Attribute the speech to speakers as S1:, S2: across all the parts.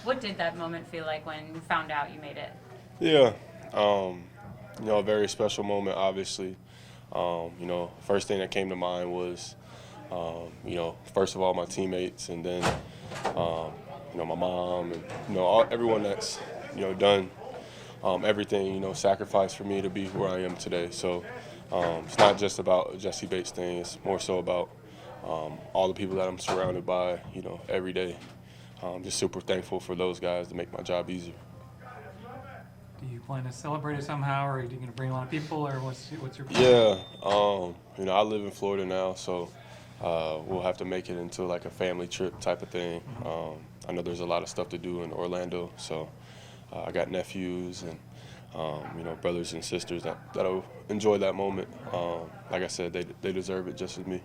S1: What did that moment feel like when you found out you made it?
S2: Yeah, a very special moment, obviously. First thing that came to mind was, first of all, my teammates, and then, my mom, and, everyone that's, done everything, sacrificed for me to be where I am today. So it's not just about a Jessie Bates thing. It's more so about all the people that I'm surrounded by, every day. Just super thankful for those guys to make my job easier.
S3: Do you plan to celebrate it somehow, or are you going to bring a lot of people, or what's your plan?
S2: Yeah, I live in Florida now, so we'll have to make it into like a family trip type of thing. I know there's a lot of stuff to do in Orlando, so I got nephews and brothers and sisters that'll enjoy that moment. Like I said, they deserve it just as me.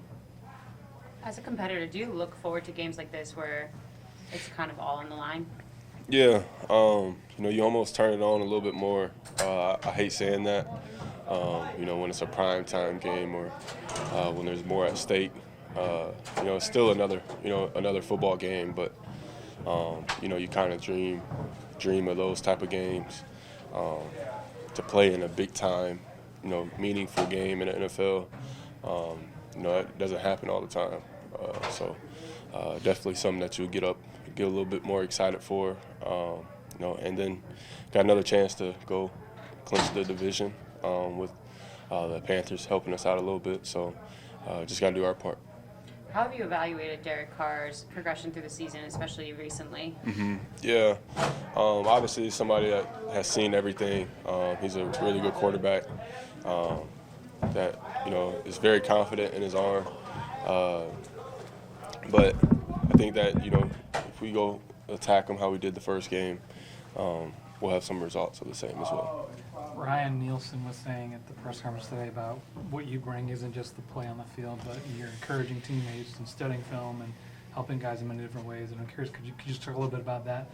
S1: As a competitor, do you look forward to games like this where it's kind of all on the line?
S2: Yeah, you almost turn it on a little bit more. I hate saying that, when it's a prime time game or when there's more at stake. It's still another football game, but you kind of dream of those type of games. To play in a big time, meaningful game in the NFL, it doesn't happen all the time. So definitely something that you get a little bit more excited for, and then got another chance to go clinch the division with the Panthers helping us out a little bit. So just got to do our part.
S1: How have you evaluated Derek Carr's progression through the season, especially recently?
S2: Yeah, obviously he's somebody that has seen everything. He's a really good quarterback that is very confident in his arm. But I think that if we go attack him how we did the first game, we'll have some results of the same as well.
S3: Ryan Nielsen was saying at the press conference today about what you bring isn't just the play on the field, but you're encouraging teammates and studying film and helping guys in many different ways. And I'm curious, could you just talk a little bit about that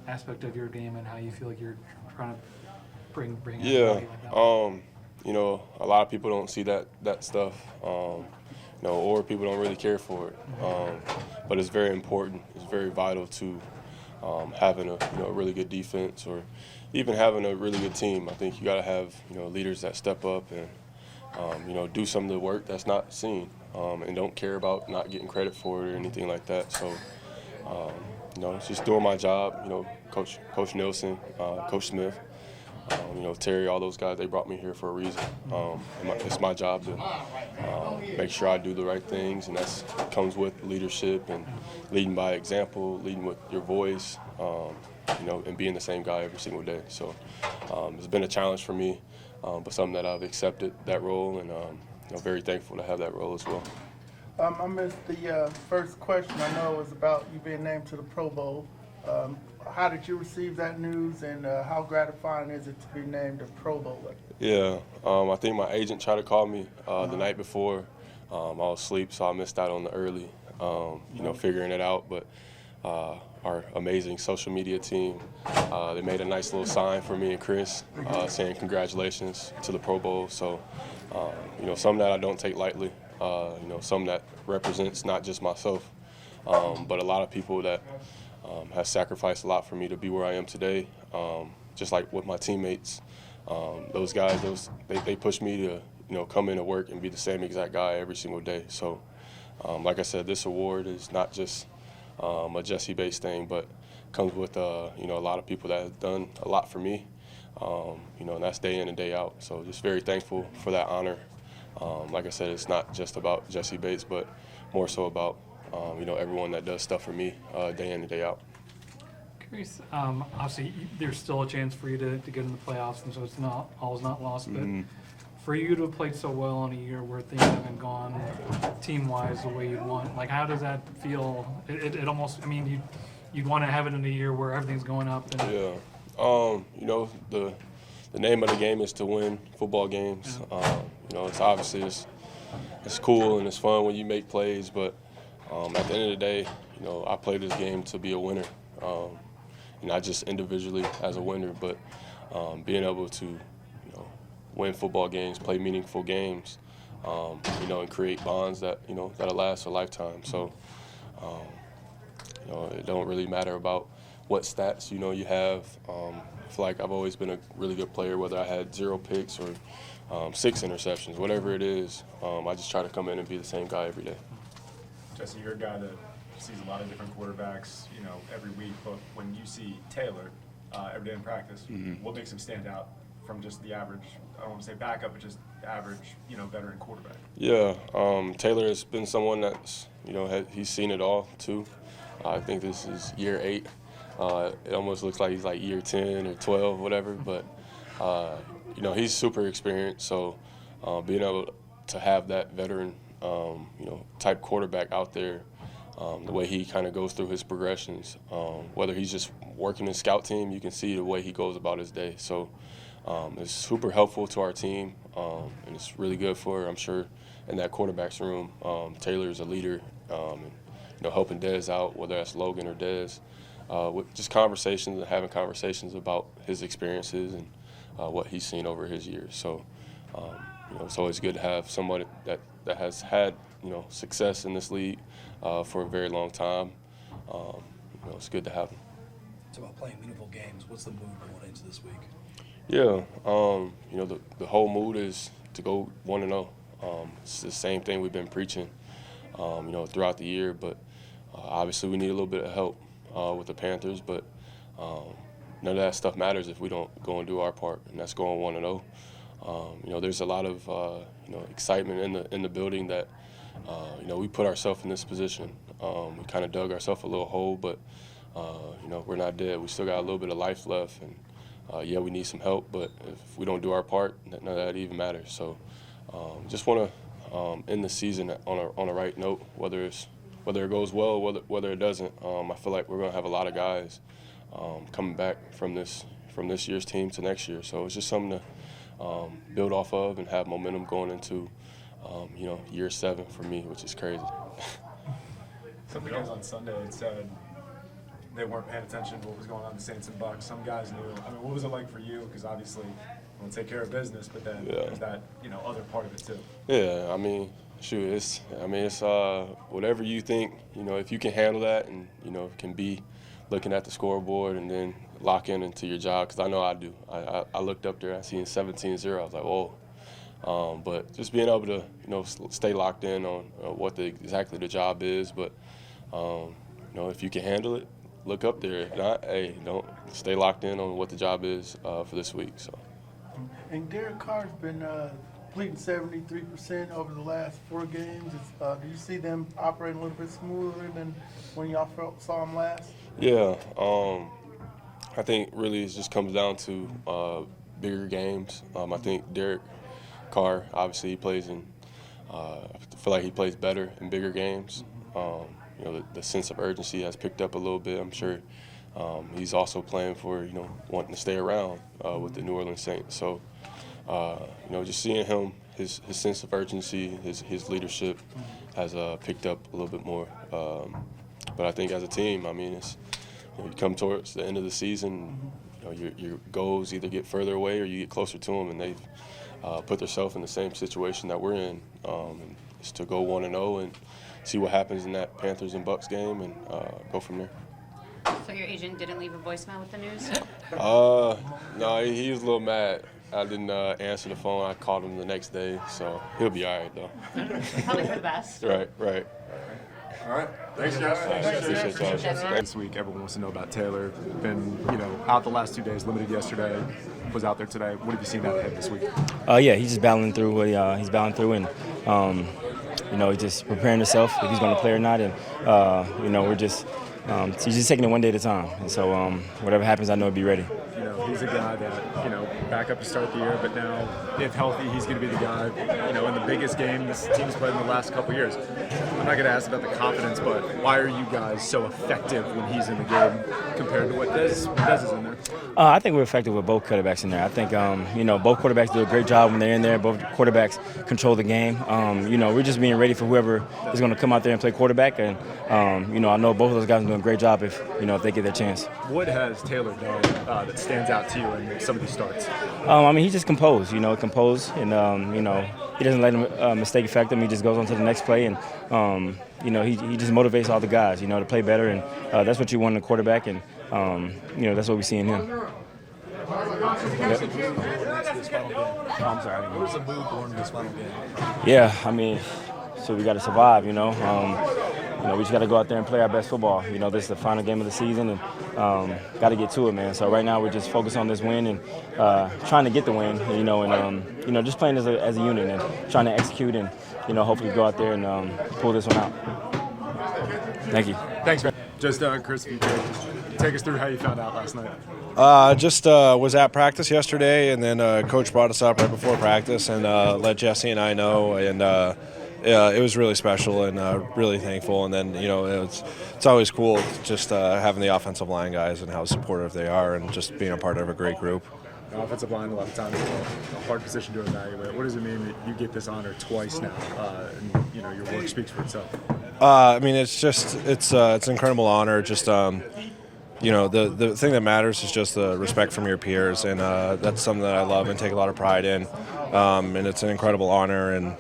S3: aspect of your game and how you feel like you're trying to bring
S2: Yeah,
S3: like that?
S2: A lot of people don't see that stuff, or people don't really care for it. But it's very important. It's very vital to having a really good defense or even having a really good team. I think you got to have leaders that step up and do some of the work that's not seen and don't care about not getting credit for it or anything like that. So it's just doing my job. Coach Nelson, Coach Smith, Terry, all those guys, they brought me here for a reason. It's my job to make sure I do the right things, and that comes with leadership and leading by example, leading with your voice, and being the same guy every single day. So it's been a challenge for me, but something that I've accepted that role, and very thankful to have that role as well.
S4: I missed the first question. I know it was about you being named to the Pro Bowl. How did you receive that news, and how gratifying is it to be named a Pro Bowler?
S2: Yeah, I think my agent tried to call me the night before. I was asleep, so I missed out on the early, figuring it out. But our amazing social media team, they made a nice little sign for me and Chris saying congratulations to the Pro Bowl. So, something that I don't take lightly, something that represents not just myself, but a lot of people that has sacrificed a lot for me to be where I am today. Just like with my teammates, those guys, they pushed me to come into work and be the same exact guy every single day. So, like I said, this award is not just a Jessie Bates thing, but comes with a lot of people that have done a lot for me. And that's day in and day out. So just very thankful for that honor. Like I said, it's not just about Jessie Bates, but more so about everyone that does stuff for me day in and day out.
S3: Curious, obviously there's still a chance for you to get in the playoffs, and so it's not all's not lost. But for you to have played so well in a year where things haven't gone team-wise the way you'd want, like how does that feel? It almost, I mean, you'd want to have it in a year where everything's going up. And
S2: yeah, the name of the game is to win football games. It's obviously it's cool and it's fun when you make plays, but at the end of the day, I play this game to be a winner, not just individually as a winner, but being able to, win football games, play meaningful games, and create bonds that that'll last a lifetime. So, it don't really matter about what stats, you have. I feel like I've always been a really good player, whether I had 0 picks or 6 interceptions, whatever it is. I just try to come in and be the same guy every day.
S5: Jesse, you're a guy that sees a lot of different quarterbacks, every week. But when you see Taylor every day in practice, what makes him stand out from just the average, I don't want to say backup, but just average, veteran quarterback?
S2: Yeah, Taylor has been someone that's, he's seen it all too. I think this is year 8. It almost looks like he's like year 10 or 12, whatever. But, he's super experienced. So being able to have that veteran, type quarterback out there, the way he kind of goes through his progressions, whether he's just working his scout team, you can see the way he goes about his day. So it's super helpful to our team, and it's really good for, I'm sure, in that quarterback's room. Taylor is a leader, and, helping Dez out, whether that's Logan or Dez, with just conversations and having conversations about his experiences and what he's seen over his years. So, it's always good to have somebody that has had, success in this league for a very long time. It's good to have him.
S6: It's about playing meaningful games. What's the mood going into this week?
S2: Yeah, the whole mood is to go 1-0. It's the same thing we've been preaching, throughout the year. But obviously we need a little bit of help with the Panthers. But none of that stuff matters if we don't go and do our part, and that's going 1-0. There's a lot of excitement in the building that we put ourselves in this position. We kind of dug ourselves a little hole, but we're not dead. We still got a little bit of life left, and we need some help. But if we don't do our part, none of that even matters. So just want to end the season on a right note, whether it goes well, whether it doesn't. I feel like we're going to have a lot of guys coming back from this year's team to next year. So it's just something to build off of and have momentum going into year 7 for me, which is crazy.
S5: Some guys on Sunday had said they weren't paying attention to what was going on in the Saints and Bucks. Some guys knew. I mean, what was it like for you? Because obviously you want to take care of business, but then there's that other part of it too.
S2: Yeah, I mean, shoot, it's whatever you think. If you can handle that and can be looking at the scoreboard and then lock into your job, because I know I do. I looked up there, I seen 17-0. I was like, whoa. But just being able to, stay locked in on what exactly the job is. But, if you can handle it, look up there. If not, hey, don't stay locked in on what the job is for this week. So.
S4: And Derek Carr's been completing 73% over the last 4 games. Do you see them operating a little bit smoother than when y'all saw them last?
S2: Yeah. I think really it just comes down to bigger games. I think Derek Carr, obviously he plays I feel like he plays better in bigger games. The sense of urgency has picked up a little bit. I'm sure he's also playing for, wanting to stay around with the New Orleans Saints. So, just seeing him, his sense of urgency, his leadership has picked up a little bit more. But I think as a team, I mean, it's you come towards the end of the season, your goals either get further away or you get closer to them, and they've put themselves in the same situation that we're in. And it's to go 1-0 and see what happens in that Panthers and Bucks game and go from there.
S1: So your agent didn't leave a voicemail with the news?
S2: No, he was a little mad. I didn't answer the phone. I called him the next day, so he'll be all right, though.
S1: Probably for the best.
S2: Right.
S5: All right. Thanks, Jeff.
S2: Appreciate y'all.
S5: This week, everyone wants to know about Taylor. Been, out the last 2 days, limited yesterday, was out there today. What have you seen out of him this week?
S7: He's just battling through what he's battling through, and he's just preparing himself if he's going to play or not. And we're just he's just taking it one day at a time. And so whatever happens, I know he'll be ready.
S5: He's a guy that, back up to start the year, but now, if healthy, he's going to be the guy, in the biggest game this team's played in the last couple years. I'm not going to ask about the confidence, but why are you guys so effective when he's in the game compared to what Dez is in there?
S7: I think we're effective with both quarterbacks in there. I think, both quarterbacks do a great job when they're in there. Both quarterbacks control the game. We're just being ready for whoever is going to come out there and play quarterback. And, I know both of those guys are doing a great job if they get their chance.
S5: What has Taylor done that stands out to you in some of these starts?
S7: He's just composed, and, he doesn't let a mistake affect him. He just goes on to the next play, and, he just motivates all the guys, to play better. And that's what you want in a quarterback. And, that's what we see in him.
S6: What's the mood going into this final game?
S7: Oh, I'm sorry.
S6: What's the mood going into this final game?
S7: Yeah, I mean, so we got to survive, we just got to go out there and play our best football. This is the final game of the season, and got to get to it, man. So right now we're just focused on this win and trying to get the win, and just playing as a unit and trying to execute and, hopefully go out there and pull this one out. Thank you.
S5: Thanks, man. Just Chris, if you could take us through how you found out last night.
S8: Just was at practice yesterday, and then Coach brought us up right before practice and let Jessie and I know, and it was really special and really thankful. And then it's always cool just having the offensive line guys and how supportive they are, and just being a part of a great group.
S5: The offensive line, a lot of times, a hard position to evaluate. What does it mean that you get this honor twice now, and your work speaks for itself?
S8: I mean, it's an incredible honor. Just the thing that matters is just the respect from your peers, and that's something that I love and take a lot of pride in. And it's an incredible honor. And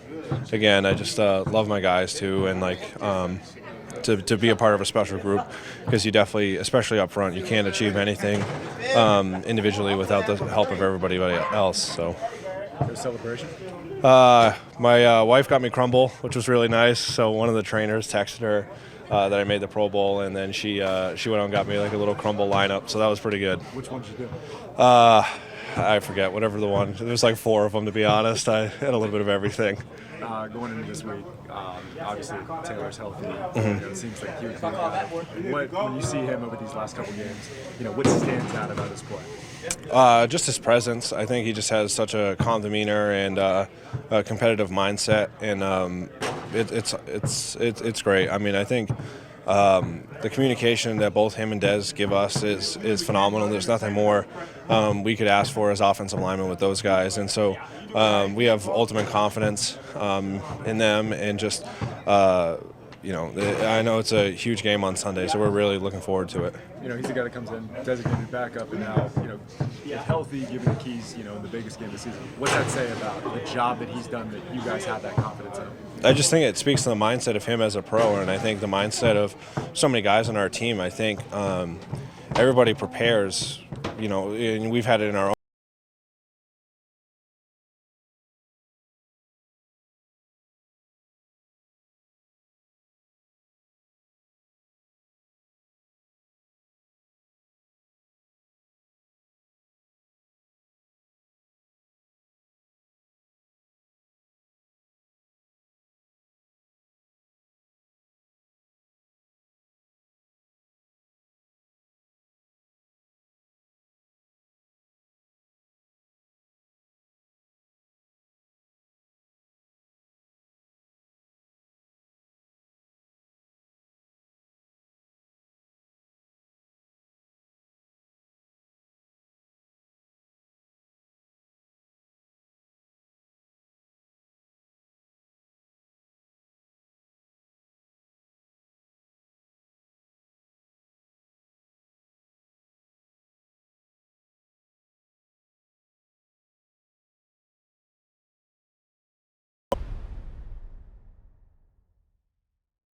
S8: again, I just love my guys too, and to be a part of a special group, because you definitely, especially up front, you can't achieve anything individually without the help of everybody else. So.
S5: A celebration?
S8: My wife got me crumble, which was really nice. So one of the trainers texted her that I made the Pro Bowl, and then she went on and got me like a little crumble lineup. So that was pretty good.
S5: Which one did you do?
S8: I forget, whatever the one. There's like 4 of them, to be honest. I had a little bit of everything.
S5: Going into this week, obviously Taylor's healthy.
S8: Mm-hmm.
S5: It seems like he would be the guy. When you see him over these last couple games, what stands out about his play?
S8: Just his presence. I think he just has such a calm demeanor and a competitive mindset, and it's great. I mean, I think the communication that both him and Dez give us is phenomenal. There's nothing more we could ask for as offensive linemen with those guys, and so we have ultimate confidence in them, and just I know it's a huge game on Sunday, so we're really looking forward to it.
S5: He's the guy that comes in, designated backup, and now, if healthy, given the keys, in the biggest game of the season. What's that say about the job that he's done that you guys have that confidence in?
S8: I just think it speaks to the mindset of him as a pro, and I think the mindset of so many guys on our team. I think everybody prepares, and we've had it in our own